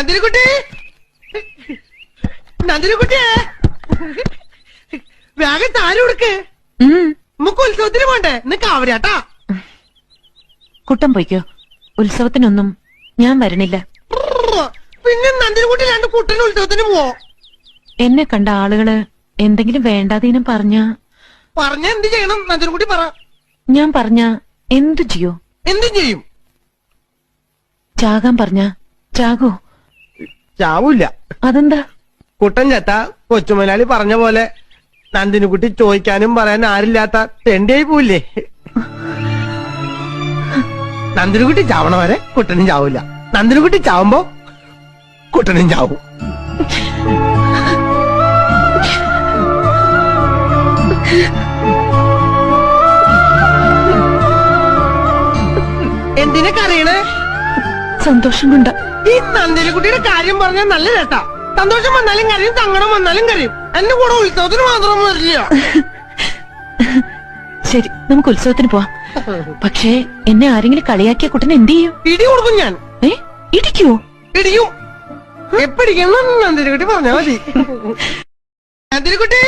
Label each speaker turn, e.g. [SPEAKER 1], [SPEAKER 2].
[SPEAKER 1] നന്ദിനിക്കുട്ടി, നന്ദിനിക്കുട്ടിയെ വേഗം താരം കൊടുക്ക്. നമുക്ക് ഉത്സവത്തിന് പോണ്ടേ? ഇന്ന് കാവരാട്ടാ.
[SPEAKER 2] കുട്ടം പോയിക്കോ, ഉത്സവത്തിനൊന്നും ഞാൻ വരണില്ല.
[SPEAKER 1] പിന്നെ നന്ദിനിക്കുട്ടി രണ്ട് കുട്ടന് ഉത്സവത്തിന് പോവോ?
[SPEAKER 2] എന്നെ കണ്ട ആളുകള് എന്തെങ്കിലും വേണ്ടാതീനം പറഞ്ഞ
[SPEAKER 1] എന്ത് ചെയ്യണം? നന്ദിനിക്കുട്ടി പറ.
[SPEAKER 2] ഞാൻ പറഞ്ഞ എന്തു ചെയ്യോ?
[SPEAKER 1] എന്തും ചെയ്യും.
[SPEAKER 2] ചാകാൻ പറഞ്ഞ ചാകോ?
[SPEAKER 1] ചാവൂല്ല.
[SPEAKER 2] അതെന്താ?
[SPEAKER 1] കുട്ടൻ ചത്ത കൊച്ചുമലാളി പറഞ്ഞ പോലെ നന്ദിനിക്കുട്ടി ചോദിക്കാനും പറയാൻ ആരില്ലാത്ത തെണ്ടിയായി പോവില്ലേ? നന്ദിനിക്കുട്ടി ചാവണ വരെ കുട്ടനും ചാവൂല. നന്ദിനിക്കുട്ടി ചാവുമ്പോ കുട്ടനും ചാവും. എന്തിനൊക്കെ അറിയണേ?
[SPEAKER 2] സന്തോഷം കൊണ്ട.
[SPEAKER 1] ഈ നന്ദിനിക്കുട്ടിയുടെ കാര്യം പറഞ്ഞാൽ നല്ല രസാ. സന്തോഷം വന്നാലും കരയും, സങ്കടം വന്നാലും കരയും. എന്റെ കൂടെ ഉത്സവത്തിന് മാത്രം വരില്ല.
[SPEAKER 2] ശരി, നമുക്ക് ഉത്സവത്തിന് പോവാം. പക്ഷേ എന്നെ ആരെങ്കിലും കളിയാക്കിയ കുട്ടനെ എന്ത് ചെയ്യും?
[SPEAKER 1] ഇടി കൊടുക്കും ഞാൻ.
[SPEAKER 2] ഇടിക്കോ?
[SPEAKER 1] ഇടിക്കും. എപ്പിടിക്കും നന്ദിനിക്കുട്ടി പറഞ്ഞാ മതി. നന്ദിനിക്കുട്ടി